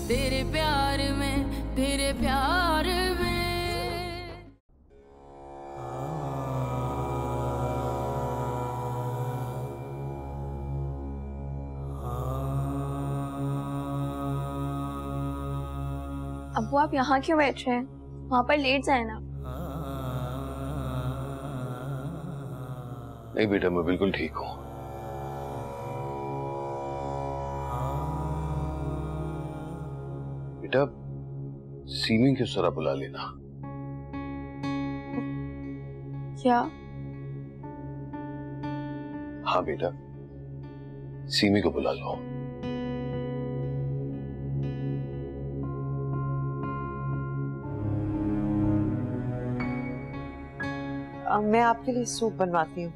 तेरे प्यार में, तेरे प्यार में। अब्बू आप यहाँ क्यों बैठ रहे हैं? वहाँ पर लेट जाए ना। नहीं बेटा, मैं बिल्कुल ठीक हूँ। बेटा सीमी को जरा बुला लेना। क्या? हाँ बेटा, सीमी को बुला लो। मैं आपके लिए सूप बनवाती हूँ।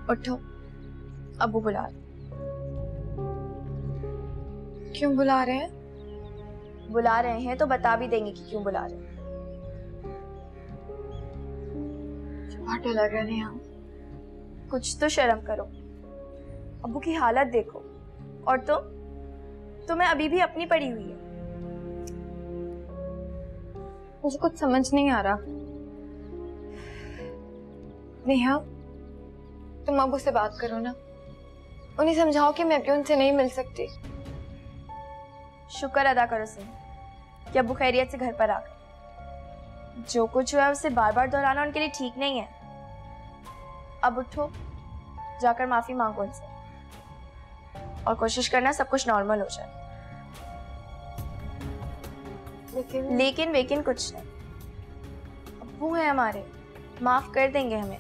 उठो, अब्बू बुला रहे। क्यों बुला रहे हैं? बुला रहे हैं तो बता भी देंगे कि क्यों बुला रहे हैं। घाटा लग रहा है। कुछ तो शर्म करो। अब्बू की हालत देखो। और तुम्हें अभी भी अपनी पड़ी हुई है। मुझे कुछ समझ नहीं आ रहा। नेहा, तुम अब्बू से बात करो ना। उन्हें समझाओ कि मैं भी उनसे नहीं मिल सकती। शुक्र अदा करो सिंह कि अब्बू खैरियत से घर पर आ गए। जो कुछ हुआ उसे बार बार दोहराना उनके लिए ठीक नहीं है। अब उठो, जाकर माफी मांगो उनसे और कोशिश करना सब कुछ नॉर्मल हो जाए। लेकिन वेकिन कुछ नहीं। अब्बू है हमारे, माफ कर देंगे हमें।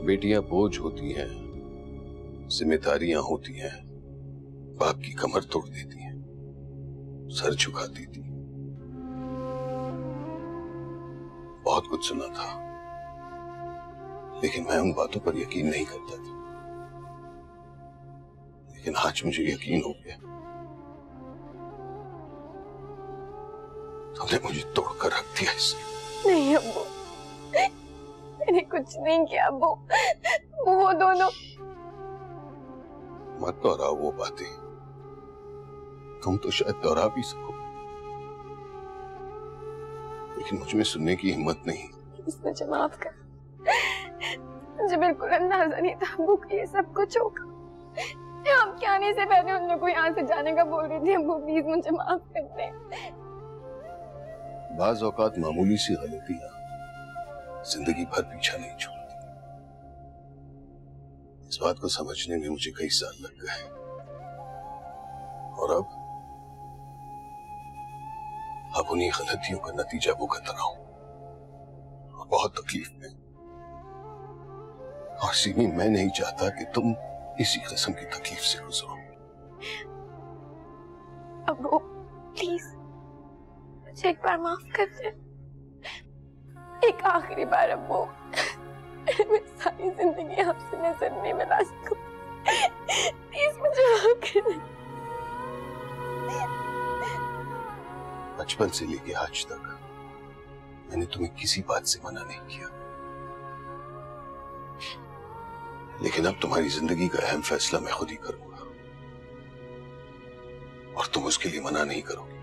बेटियां बोझ होती हैं, जिम्मेदारियां होती हैं, बाप की कमर तोड़ देती हैं, सर झुका देती। बहुत कुछ सुना था, लेकिन मैं उन बातों पर यकीन नहीं करता था। लेकिन आज मुझे यकीन हो गया। तुमने मुझे तोड़कर रख दिया इसलिए। नहीं अब्बू, मैंने कुछ नहीं किया अब्बू। वो दोनों। मत दोहराओ वो बातें, तुम तो शायद दोहरा भी सको, लेकिन मुझ में सुनने की हिम्मत नहीं। मुझे माफ कर। मुझे बिल्कुल अंदाजा नहीं था अब्बू कि ये सब कुछ होगा। आपके आने से पहले उन लोगों को यहाँ से जाने का बोल रही थी। अब्बू प्लीज मुझे माफ कर दे। बाज औकात मामूली सी गलतियां जिंदगी भर पीछा नहीं छोड़ती। इस बात को समझने में मुझे कई साल लग गए और अब उन्हीं गलतियों का नतीजा भुगत रहा हूं और बहुत तकलीफ में। और सीमी, मैं नहीं चाहता कि तुम इसी किस्म की तकलीफ से गुजरो। अब्बू प्लीज मुझे एक बार माफ कर दे। एक आखिरी बार अब्बू। मैं सारी जिंदगी आपसे नजर नहीं मिला सकूं। प्लीज मुझे माफ कर दे। बचपन से लेके आज तक मैंने तुम्हें किसी बात से मना नहीं किया, लेकिन अब तुम्हारी जिंदगी का अहम फैसला मैं खुद ही करूंगा और तुम उसके लिए मना नहीं करोगे।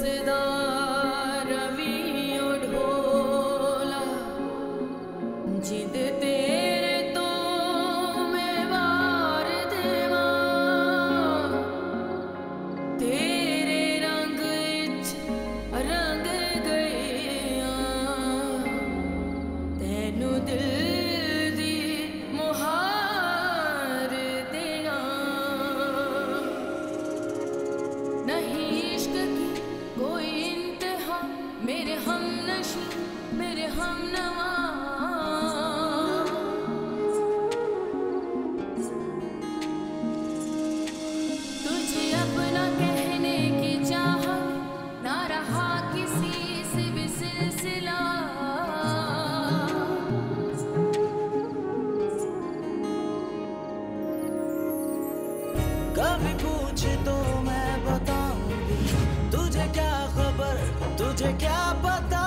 सजदा रवि ढोला जिद तेरे तो मैं वार देवा तेरे रंग इच रंग गए तेनू दिल दी मुहार देगा नहीं इश्क की कोई इंतहा मेरे हम नशी मेरे हम नवा तुझे अपना कहने की चाहत ना रहा किसी से भी सिलसिला कभी पूछे तो मैं बताऊंगी तुझे क्या खबर तुझे क्या पता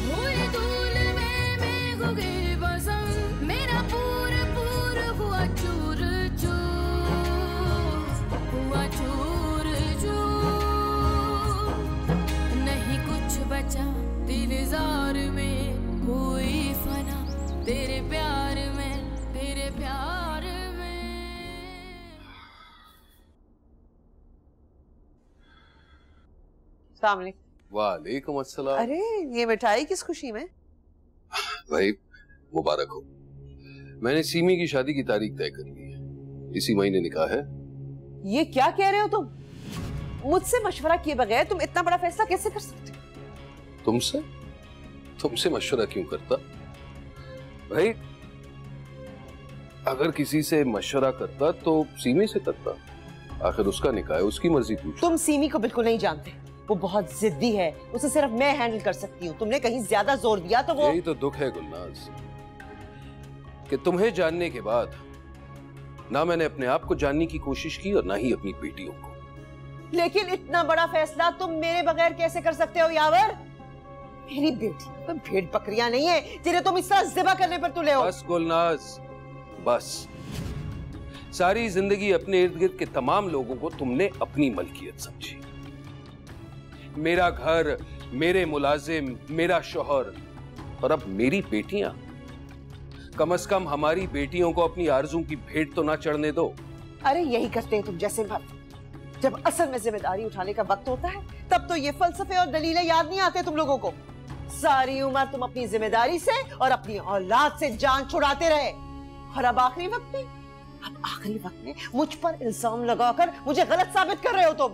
हुए धूल में गुगे बसम मेरा पूर पूर हुआ चूर चूर नहीं कुछ बचा दिल जार में हुई फना तेरे प्यार में तेरे प्यार में। अस्सलाम वालेकुम। वालेकुम अस्सलाम। अरे ये मिठाई किस खुशी में? भाई मुबारक हो, मैंने सीमी की शादी की तारीख तय कर ली है, इसी महीने निकाह है। ये क्या कह रहे हो तुम? मुझसे मशवरा किए बगैर तुम इतना बड़ा फैसला कैसे कर सकते हो? तुमसे मशवरा क्यों करता भाई? अगर किसी से मशवरा करता तो सीमी से करता, आखिर उसका निकाह है, उसकी मर्जी पूछ। तुम सीमी को बिल्कुल नहीं जानते, वो बहुत जिद्दी है, उसे सिर्फ मैं हैंडल कर सकती हूँ। तुमने कहीं ज्यादा जोर दिया तो वो। यही तो दुख है गुलनाज कि तुम्हें जानने के बाद ना मैंने अपने आप को जानने की कोशिश की और ना ही अपनी बेटियों को। लेकिन इतना बड़ा फैसला तुम मेरे बगैर कैसे कर सकते हो यावर? मेरी बेटी तो भेड़ बकरियां नहीं है जिन्हें तुम इस तरह ज़िबा करने पर तुले हो। बस गुलनाज बस, सारी जिंदगी अपने इर्द गिर्द के तमाम लोगों को तुमने अपनी मलकियत समझी। मेरा घर, मेरे मुलाजिम, मेरा शौहर, और अब मेरी बेटियां। कम से कम हमारी बेटियों को अपनी आरज़ू की भेंट तो ना चढ़ने दो। अरे यही करते हैं तुम जैसे मर्द। जब असल में जिम्मेदारी उठाने का वक्त होता है तब तो ये फलसफे और दलीलें याद नहीं आते तुम लोगों को। सारी उम्र तुम अपनी जिम्मेदारी से और अपनी औलाद से जान छुड़ाते रहे, और अब आखिरी वक्त में मुझ पर इल्जाम लगाकर मुझे गलत साबित कर रहे हो तुम।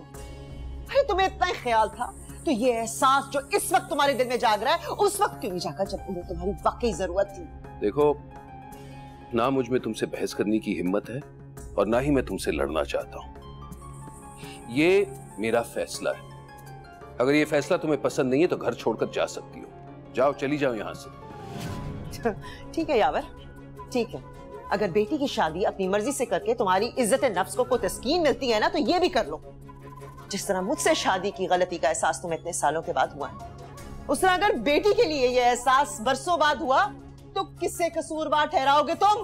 अरे तुम्हें इतना ही ख्याल था तो ये एहसास जो इस वक्त तुम्हारे दिल में जाग रहा है उस वक्त क्यों नहीं जागा जब उन्हें तुम्हारी वाकई जरूरत थी? देखो, ना मुझ में तुमसे बहस करने की हिम्मत है और ना ही मैं तुमसे लड़ना चाहता हूं। ये मेरा फैसला है, अगर ये फैसला तुम्हें पसंद नहीं है तो घर छोड़कर जा सकती हो। जाओ, चली जाओ यहां से। ठीक है यावर, ठीक है। अगर बेटी की शादी अपनी मर्जी से करके तुम्हारी इज्जत नफ्स को तस्कीन मिलती है ना, तो ये भी कर लो। जिस तरह मुझसे शादी की गलती का एहसास तुम्हें इतने सालों के बाद हुआ है, उस तरह अगर बेटी के लिए यह एहसास बरसों बाद हुआ तो किससे कसूरवार ठहराओगे तुम?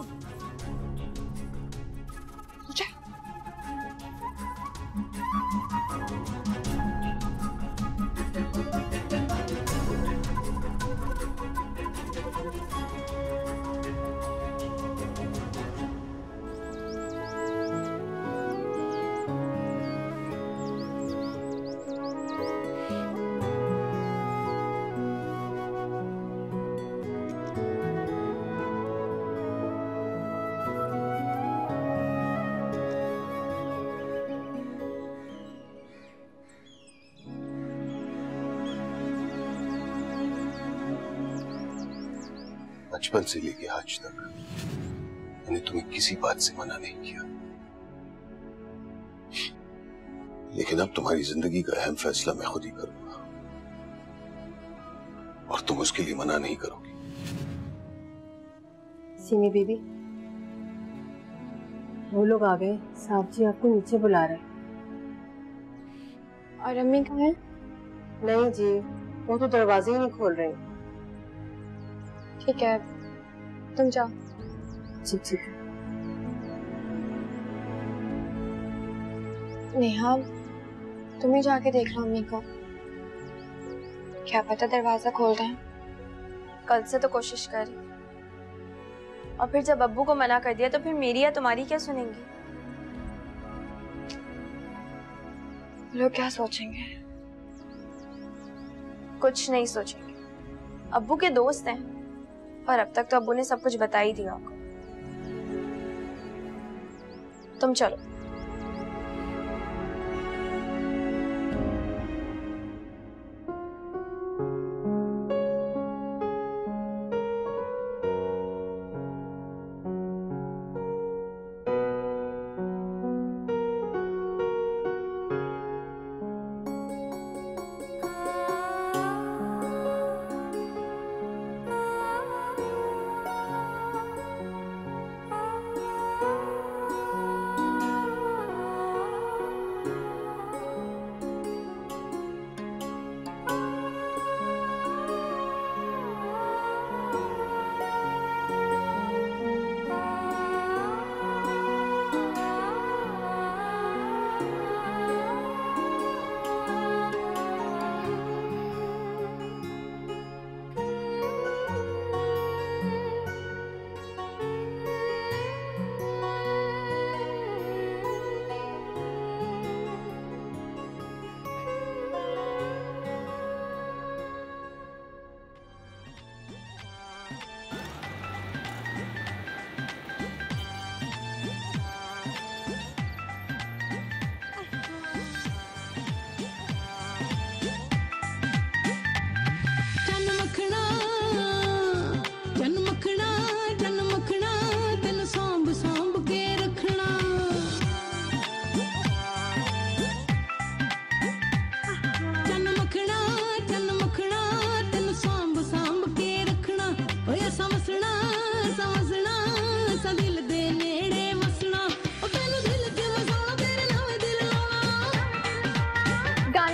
बचपन से लेके आज तक मैंने तुम्हें किसी बात से मना नहीं किया, लेकिन अब तुम्हारी जिंदगी का अहम फैसला मैं खुद ही करूंगा और तुम उसके लिए मना नहीं करोगी। सीमी बीबी, वो लोग आ गए, साहब जी आपको नीचे बुला रहे। और अम्मी कहाँ है? नहीं जी, वो तो दरवाजे ही नहीं खोल रहे। ठीक है, तुम जाओ। जी ठीक है। नेहा, तुम ही जाके देख लो अम्मी को, क्या पता दरवाजा खोल रहे हैं। कल से तो कोशिश कर रही, और फिर जब अब्बू को मना कर दिया तो फिर मेरी या तुम्हारी क्या सुनेंगी? लोग क्या सोचेंगे? कुछ नहीं सोचेंगे, अब्बू के दोस्त हैं, और अब तक तो अब्बू ने सब कुछ बता ही दिया आपको। तुम चलो।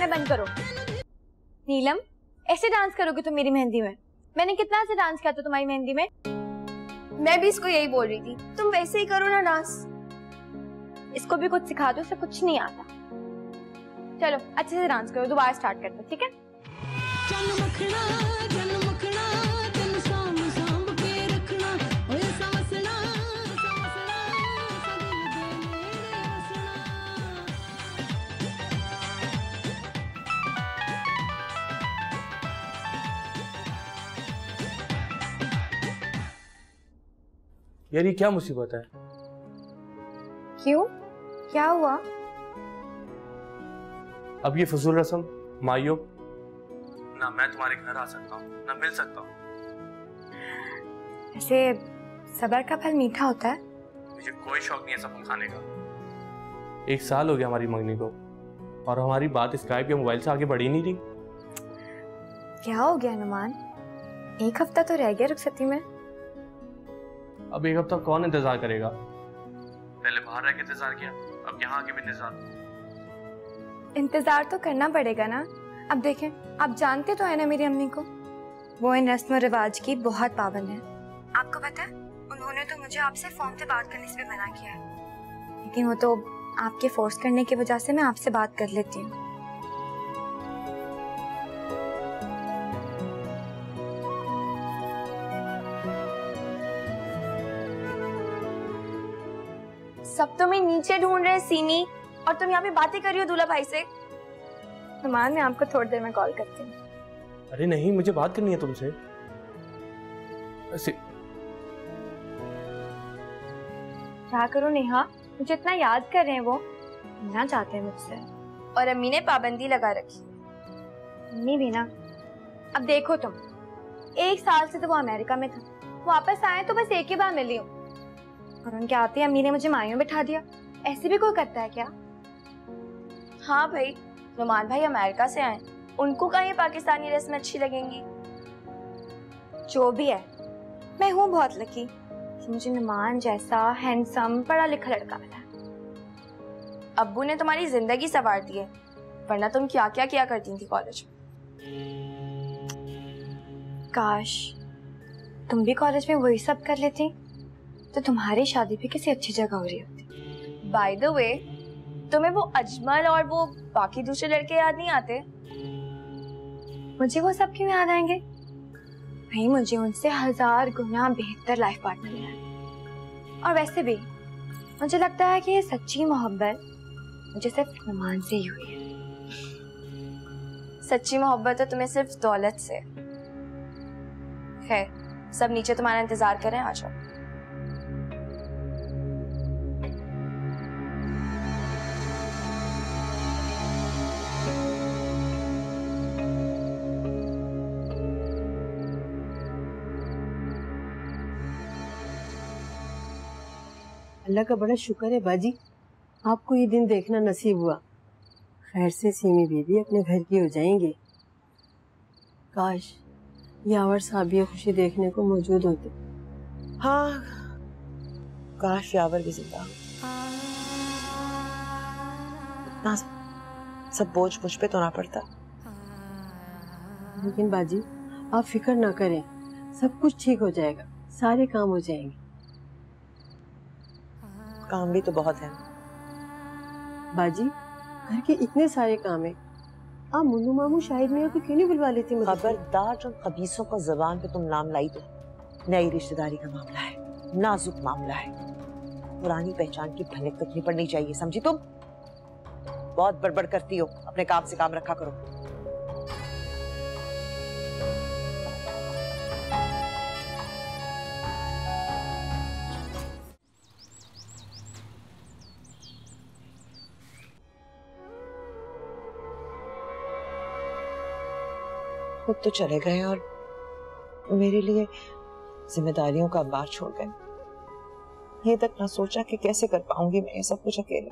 बंद करो। नीलम, ऐसे डांस करोगे तुम मेरी मेहंदी में? मैंने कितना से डांस किया था तुम्हारी मेहंदी में? मैं भी इसको यही बोल रही थी, तुम वैसे ही करो ना डांस। इसको भी कुछ सिखा दो, इसे कुछ नहीं आता। चलो अच्छे से डांस करो, दोबारा स्टार्ट करते, ठीक है? यार ये क्या मुसीबत है? क्यों, क्या हुआ? अब ये फजूल रस्म माइयो, ना मैं तुम्हारे घर आ सकता हूँ ना मिल सकता हूँ। ऐसे सब्र का फल मीठा होता है। मुझे कोई शौक नहीं है सफल खाने का। 1 साल हो गया हमारी मंगनी को, और हमारी बात स्काइप या मोबाइल से आगे बढ़ी नहीं रही। क्या हो गया नुमान? 1 हफ्ता तो रह गया रुखसती में। अब 1 हफ्ता कौन इंतजार करेगा? पहले बाहर रह के इंतजार किया, अब यहाँ आके भी इंतजार तो करना पड़ेगा ना। अब देखें, आप जानते तो है ना मेरी अम्मी को, वो इन रस्म रिवाज की बहुत पाबंद है। आपको पता है, उन्होंने तो मुझे आपसे फोन पे बात करने से भी मना किया है, लेकिन वो तो आपके फोर्स करने की वजह से मैं आपसे बात कर लेती हूँ। सब तुम्हें नीचे ढूंढ रहे सीमी, और तुम यहाँ पे बातें कर रही हो दूल्हा भाई से। नुमान, मैं आपको थोड़ी देर में कॉल करती हूँ। अरे नहीं, मुझे बात करनी है तुमसे। क्या करूँ नेहा, मुझे इतना याद कर रहे हैं वो, मिलना चाहते हैं मुझसे। और अम्मी ने पाबंदी लगा रखी। अम्मी भी ना, अब देखो तुम, 1 साल से तो वो अमेरिका में था, वापस आए तो बस 1 ही बार मिली हूँ, और उनके आते ही अम्मी ने मुझे मायूं बिठा दिया। ऐसे भी कोई करता है क्या? हाँ भाई, नुमान भाई अमेरिका से आए, उनको कहाँ ये पाकिस्तानी रस्में अच्छी लगेंगी? जो भी है, मैं हूँ बहुत लकी कि मुझे नुमान जैसा हैंडसम पढ़ा लिखा लड़का मिला। अब्बू ने तुम्हारी जिंदगी संवार दी है, वरना तुम क्या क्या किया करती थी कॉलेज में। काश तुम भी कॉलेज में वही सब कर लेती, तो तुम्हारी शादी भी किसी अच्छी जगह हो रही होती। बाय द वे, तुम्हें वो अजमल और वो बाकी दूसरे लड़के याद नहीं आते? मुझे वो सब क्यों याद आएंगे? भाई मुझे उनसे 1000 गुना बेहतर लाइफ पार्टनर मिला। और वैसे भी मुझे लगता है कि ये सच्ची मोहब्बत मुझे सिर्फ नुमान से ही हुई है। सच्ची मोहब्बत तो तुम्हें सिर्फ दौलत से। खैर, सब नीचे तुम्हारा इंतजार कर रहे हैं, आ जाओ। अल्लाह का बड़ा शुक्र है बाजी, आपको ये दिन देखना नसीब हुआ। खैर से सीमी बीबी अपने घर की हो जाएंगी। काश यावर साहब भी ये खुशी देखने को मौजूद होते। हाँ, काश यावर भी जिंदा। इतना सब बोझ मुझ पे तो ना पड़ता। लेकिन बाजी आप फिक्र ना करें, सब कुछ ठीक हो जाएगा, सारे काम हो जाएंगे। काम भी तो बहुत है बाजी, घर के इतने सारे काम है। आप मुन्नू मामू शाहिद मियां को क्यों नहीं बुलवा लेती? खबरदार, जो खबीसों को जबान पे तुम नाम लाई दो। नई रिश्तेदारी का मामला है, नाजुक मामला है, पुरानी पहचान की भनक तक नहीं पड़नी चाहिए, समझी तुम? बहुत बड़बड़ करती हो, अपने काम से काम रखा करो। खुद तो चले गए और मेरे लिए जिम्मेदारियों का अंबार छोड़ गए। ये तक ना सोचा कि कैसे कर पाऊंगी मैं ये सब कुछ अकेले।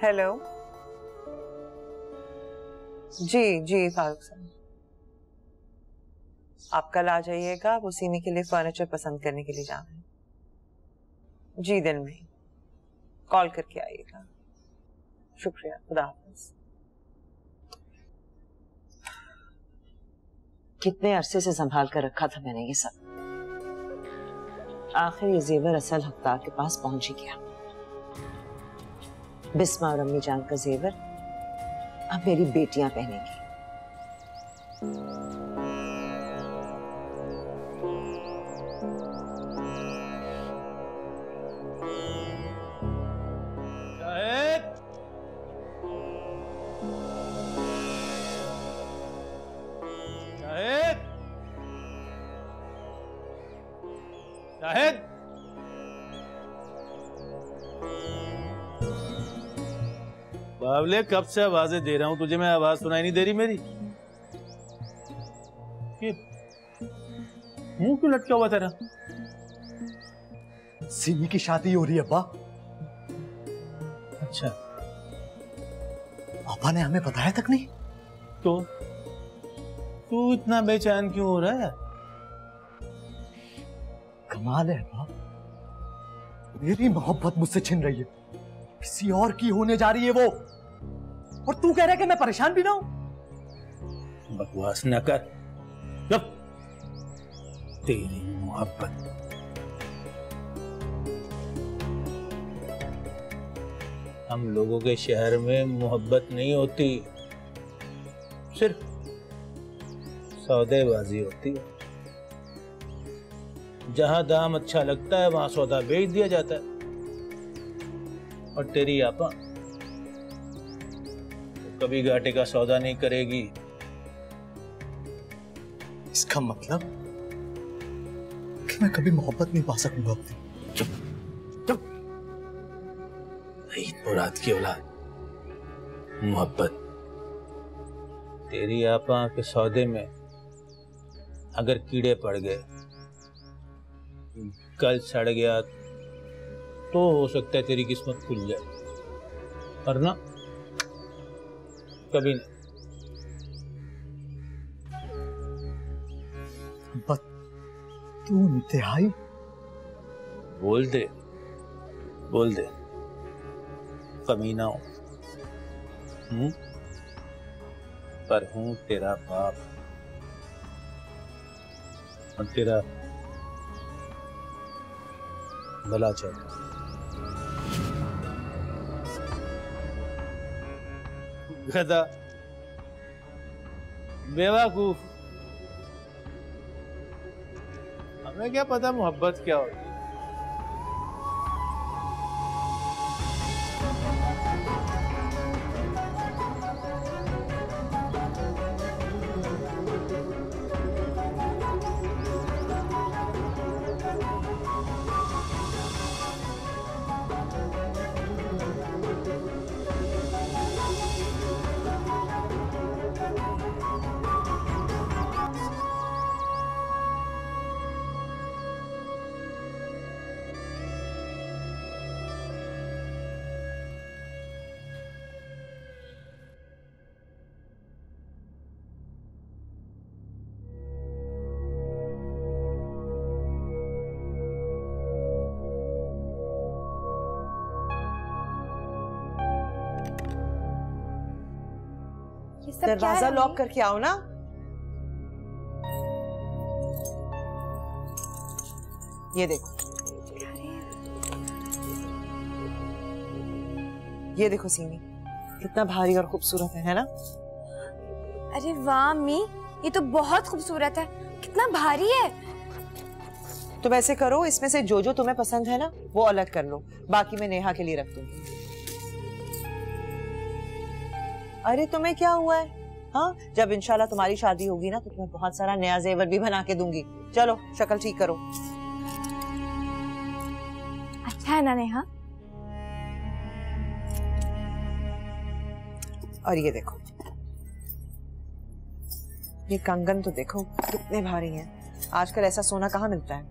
हेलो जी जी फारूक साहब, आप कल आ जाइएगा। वो सीमी के लिए फर्नीचर पसंद करने के लिए जाना है जी, दिन में कॉल करके आइएगा। शुक्रिया, खुदा हाफिज। कितने अरसे से संभाल कर रखा था मैंने ये सब। आखिर ये जेवर असल हकदार के पास पहुंच ही गया। बिस्मा और अम्मी जान का जेवर अब मेरी बेटियां पहनेंगी। शाहिद, बावले कब से आवाजें दे रहा हूं तुझे, मैं आवाज सुनाई नहीं दे रही मेरी? मुंह क्यों लटका हुआ तेरा? सीमी की शादी हो रही है अब्बा। अच्छा, पापा ने हमें बताया तक नहीं। तो तू इतना बेचैन क्यों हो रहा है? कमाल है अब्बा, मेरी मोहब्बत मुझसे छिन रही है, किसी और की होने जा रही है वो, और तू कह रहा है कि मैं परेशान भी ना हूं। बकवास न कर, जब तेरी मोहब्बत हम लोगों के शहर में मोहब्बत नहीं होती, सिर्फ सौदेबाजी होती है। जहां दाम अच्छा लगता है वहां सौदा बेच दिया जाता है। और तेरी आपा तो कभी घाटे का सौदा नहीं करेगी। इसका मतलब कि मैं कभी मोहब्बत नहीं पा सकूंगा अपनी। मुराद की औलाद, मोहब्बत तेरी आपा के सौदे में अगर कीड़े पड़ गए, कल सड़ गया, तो हो सकता है तेरी किस्मत खुल जाए, वरना कभी नहीं। तू इंतहाई बोल दे, बोल दे, कमीना हूं, पर हूं तेरा बाप, और भला चाहता हूं। गधा, बेवकूफ, हमें क्या पता मोहब्बत क्या होती है। दरवाजा लॉक करके आओ ना। ये देखो, ये देखो सीमी, कितना भारी और खूबसूरत है ना? अरे वाह अम्मी, ये तो बहुत खूबसूरत है। कितना भारी है। तुम ऐसे करो, इसमें से जो जो तुम्हें पसंद है ना वो अलग कर लो, बाकी मैं नेहा के लिए रख दूंगी। अरे तुम्हें क्या हुआ है? हाँ, जब इंशाल्लाह तुम्हारी शादी होगी ना तो तुम्हें बहुत सारा नया जेवर भी बना के दूंगी। चलो शक्ल ठीक करो। अच्छा है ना नेहा? और ये देखो, ये कंगन तो देखो कितने भारी हैं। आजकल ऐसा सोना कहाँ मिलता है।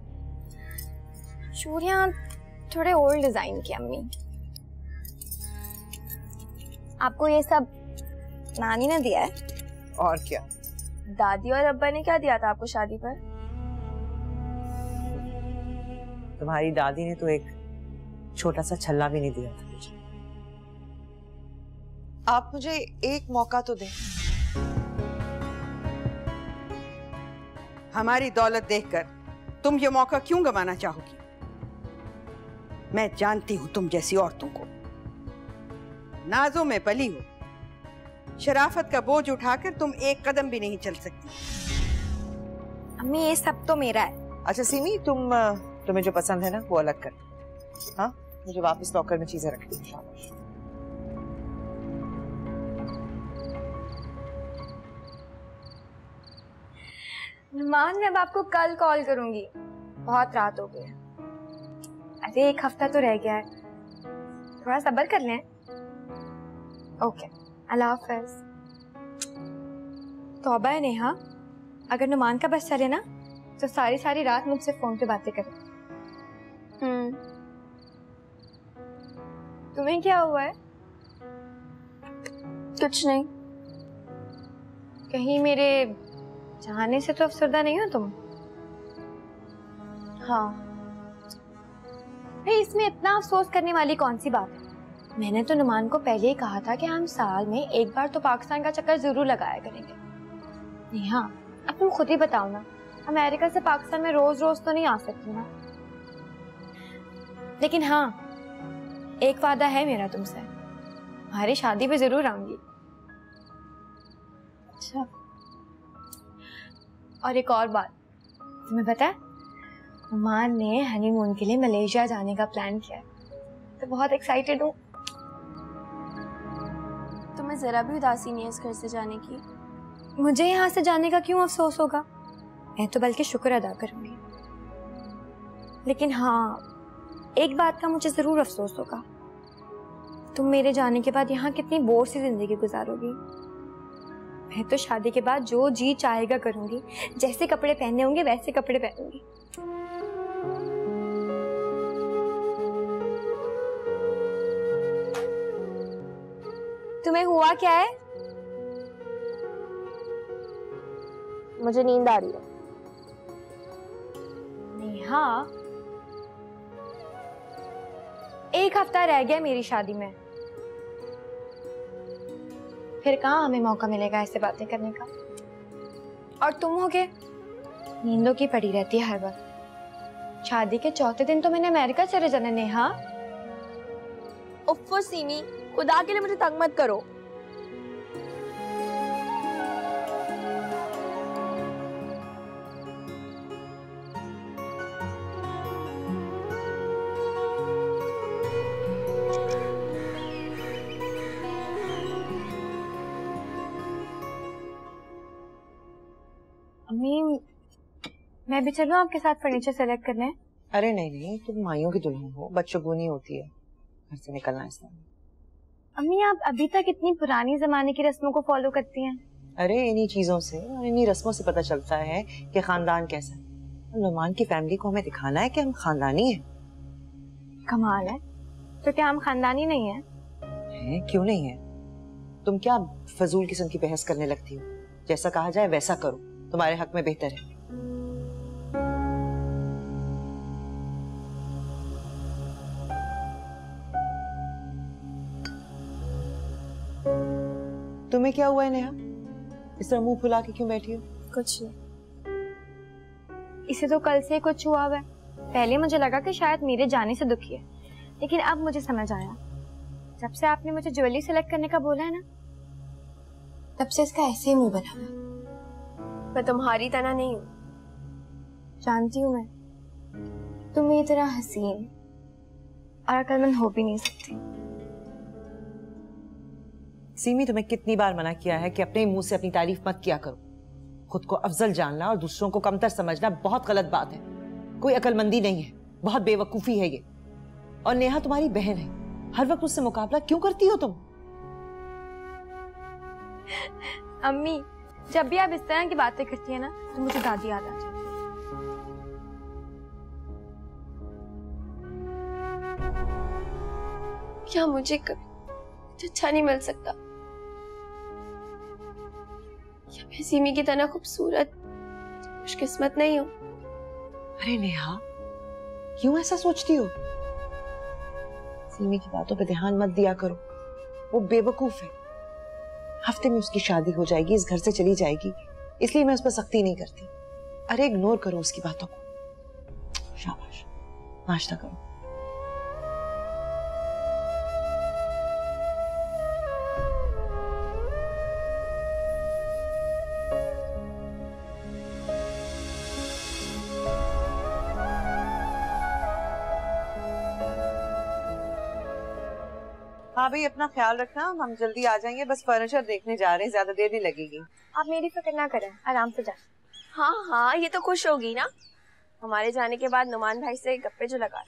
चूड़ियां थोड़े ओल्ड डिजाइन की अम्मी। आपको ये सब नानी ने दिया है? और क्या, दादी और अब्बा ने क्या दिया था आपको शादी पर? तुम्हारी दादी ने तो एक छोटा सा छल्ला भी नहीं दिया था मुझे। आप मुझे एक मौका तो दें। हमारी दौलत देखकर तुम ये मौका क्यों गंवाना चाहोगी? मैं जानती हूं तुम जैसी औरतों को। नाजों में पली हो, शराफत का बोझ उठाकर तुम एक कदम भी नहीं चल सकती। अम्मी ये सब तो मेरा है। अच्छा सीमी, तुम्हें जो पसंद है ना वो अलग कर। हाँ, मुझे वापस लॉकर में चीजें रखनी है। शाबाश। नुमान, मैं अब आपको कल कॉल करूंगी। बहुत रात हो गई है। अरे एक हफ्ता तो रह गया है, थोड़ा सब्र कर लें। ओके, अल्लाह हाफ़िज़। तौबा है नेहा, अगर नुमान का बस चले ना तो सारी सारी रात मुझसे फोन पे बातें करे। तुम्हें क्या हुआ है? कुछ नहीं। कहीं मेरे चाहने से तो अफसरदा नहीं हो तुम? हाँ। भाई इसमें इतना अफसोस करने वाली कौन सी बात है? मैंने तो नुमान को पहले ही कहा था कि हम साल में एक बार तो पाकिस्तान का चक्कर जरूर लगाया करेंगे। नेहा, अब तुम खुद ही बताओ ना, अमेरिका से पाकिस्तान में रोज रोज तो नहीं आ सकती ना। लेकिन हाँ, एक वादा है मेरा तुमसे, हमारी शादी पे जरूर आऊंगी। अच्छा, और एक और बात, तुम्हें पता है नुमान ने हनीमून के लिए मलेशिया जाने का प्लान किया है, तो बहुत एक्साइटेड हूँ। तुम्हें जरा भी उदासी नहीं है इस घर से जाने की? मुझे यहाँ से जाने का क्यों अफसोस होगा? मैं तो बल्कि शुक्र अदा करूंगी। लेकिन हाँ, एक बात का मुझे जरूर अफसोस होगा, तुम मेरे जाने के बाद यहाँ कितनी बोर सी जिंदगी गुजारोगी। मैं तो शादी के बाद जो जी चाहेगा करूंगी, जैसे कपड़े पहनने होंगे वैसे कपड़े पहनूंगी। तुम्हें हुआ क्या है? मुझे नींद आ रही है। नेहा, एक हफ्ता रह गया मेरी शादी में, फिर कहाँ हमें मौका मिलेगा ऐसे बातें करने का। और तुम होगे नींदों की पड़ी रहती है हर वक्त। शादी के चौथे दिन तो मैंने अमेरिका चले जाना नेहा। उफ़ सीमी, खुदा के लिए मुझे तंग मत करो। अम्मी, मैं भी चलूं आपके साथ फर्नीचर सेलेक्ट करने? अरे नहीं नहीं, तुम माइयों की दुल्हन हो, बदशगुनी होती है घर से निकलना इस तरह। अम्मी, आप अभी तक इतनी पुरानी जमाने की रस्मों को फॉलो करती हैं। अरे इन्हीं चीजों से और इन्हीं रस्मों से पता चलता है कि खानदान कैसा है। नुमान की फैमिली को हमें दिखाना है कि हम खानदानी हैं। कमाल है। तो क्या हम खानदानी नहीं हैं? हैं? क्यों नहीं है? तुम क्या फजूल किस्म की बहस करने लगती हो? जैसा कहा जाए वैसा करो, तुम्हारे हक में बेहतर है। तुम्हें क्या हुआ है नेहा? इस तरह मुंह फुला के क्यों बैठी हो? कुछ नहीं। इसे तो कल से कुछ हुआ हुआ है। पहले मुझे लगा कि शायद मेरे जाने से दुखी है, लेकिन अब मुझे समझ आया, जब से आपने मुझे ज्वेलरी सेलेक्ट करने का बोला है ना, तब से इसका ऐसे ही मुंह बना हुआ है। मैं तुम्हारी तरह नहीं हूँ। जानती हूँ मैं, तुम मेरी तरह हसीन और अक्लमंद हो भी नहीं सकती। सीमी, तुम्हें कितनी बार मना किया है कि अपने मुंह से अपनी तारीफ मत किया करो। खुद को अफजल जानना और दूसरों को कमतर समझना बहुत गलत बात है। कोई अकलमंदी नहीं है, बहुत बेवकूफी है ये। और नेहा तुम्हारी बहन है, हर वक्त उससे मुकाबला क्यों करती हो तुम? अम्मी, जब भी आप इस तरह की बातें करती है ना, तो मुझे दादी याद आ जाती है। क्या मुझे कभी अच्छा नहीं मिल सकता? क्या मैं सीमी की तरह खूबसूरत खुशकिस्मत नहीं हूँ? अरे नेहा, क्यों ऐसा सोचती हो? सीमी की बातों पे ध्यान मत दिया करो, वो बेवकूफ है। हफ्ते में उसकी शादी हो जाएगी, इस घर से चली जाएगी, इसलिए मैं उस पर सख्ती नहीं करती। अरे इग्नोर करो उसकी बातों को। शाबाश, नाश्ता करो। हाँ भाई, अपना ख्याल रखना, हम जल्दी आ जाएंगे। बस फर्नीचर देखने जा रहे हैं, ज्यादा देर नहीं लगेगी। आप मेरी फिक्र ना करें, आराम से जाएं। हाँ हाँ, ये तो खुश होगी ना हमारे जाने के बाद नुमान भाई से गप्पे जो लगा।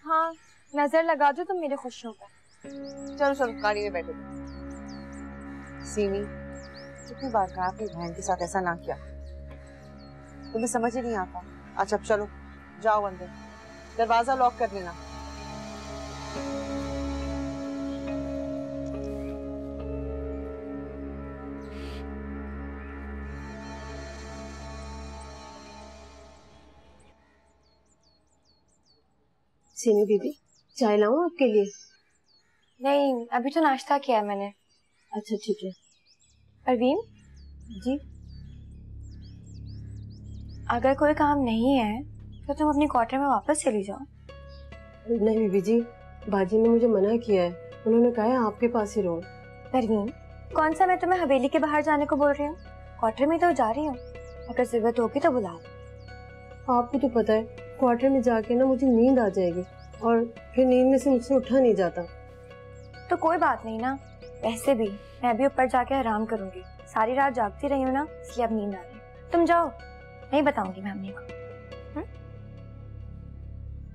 हाँ, नजर लगा दो तो मेरे खुश होगा। चलो चलो, गाड़ी में बैठो। सीमी, कितनी बार कहा अपनी बहन के साथ ऐसा ना किया, तुम्हें समझ ही नहीं आता। अच्छा चलो, जाओ अंदर, दरवाजा लॉक कर लेना। सीमी दीदी, चाय लाऊं आपके लिए? नहीं, अभी तो नाश्ता किया है मैंने। अच्छा ठीक है। परवीन जी, अगर कोई काम नहीं है तो तुम अपनी क्वार्टर में वापस चली जाओ। नहीं बीबी जी, बाजी ने मुझे मना किया है, उन्होंने कहा है आपके पास ही रहो। परवीन, कौन सा मैं तुम्हें हवेली के बाहर जाने को बोल रही हूँ? क्वार्टर में तो जा रही हूँ, अगर जरूरत होगी तो बुला। आपको तो पता है, क्वार्टर में जाके ना मुझे नींद आ जाएगी और फिर नींद में से मुझसे उठा नहीं जाता। तो कोई बात नहीं ना, वैसे भी मैं अभी ऊपर जाके आराम करूंगी। सारी रात जागती रही हूँ ना, इसलिए अब नींद आ रही। तुम जाओ, नहीं बताऊंगी मैं अम्मी को।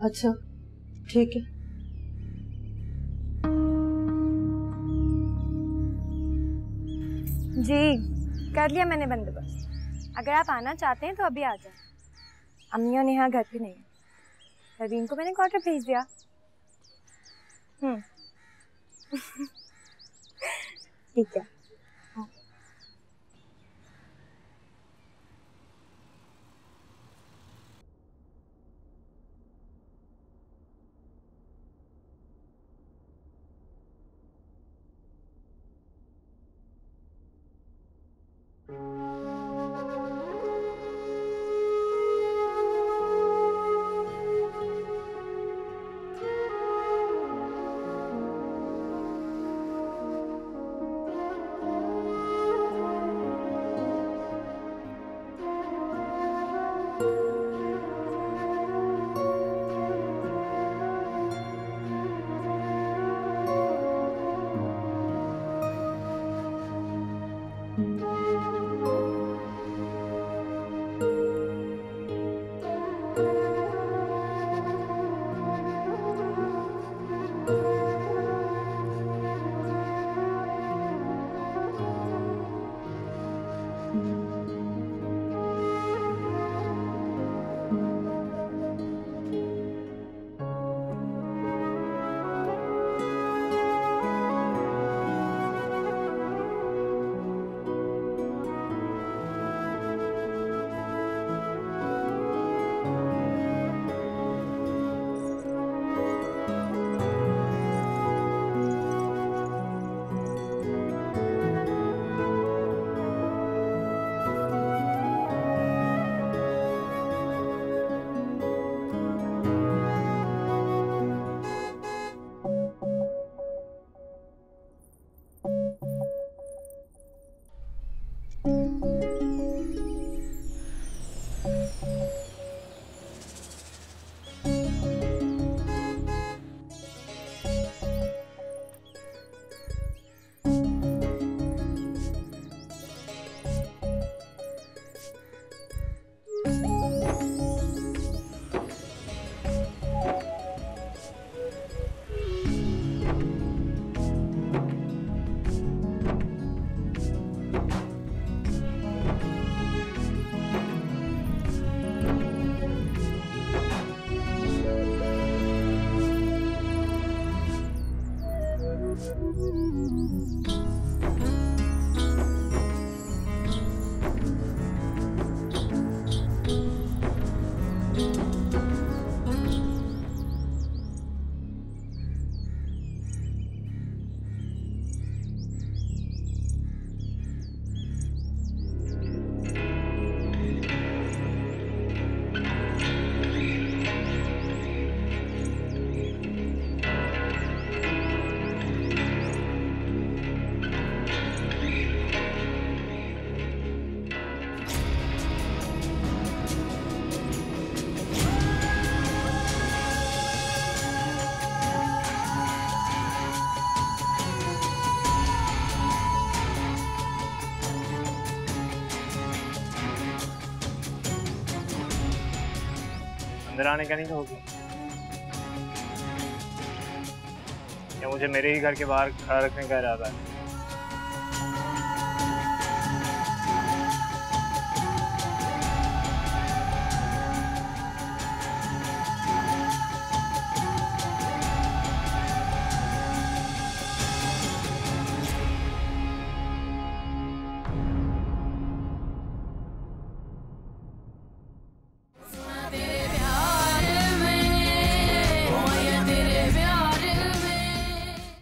अच्छा ठीक है। जी, कर लिया मैंने बंदोबस्त। अगर आप आना चाहते हैं तो अभी आ जाओ। अम्मी और नेहा घर पे नहीं है, परवीन को मैंने क्वार्टर भेज दिया। ठीक है। अंदर आने का नहीं कहोगे? या मुझे मेरे ही घर के बाहर खड़ा रखने का इरादा है?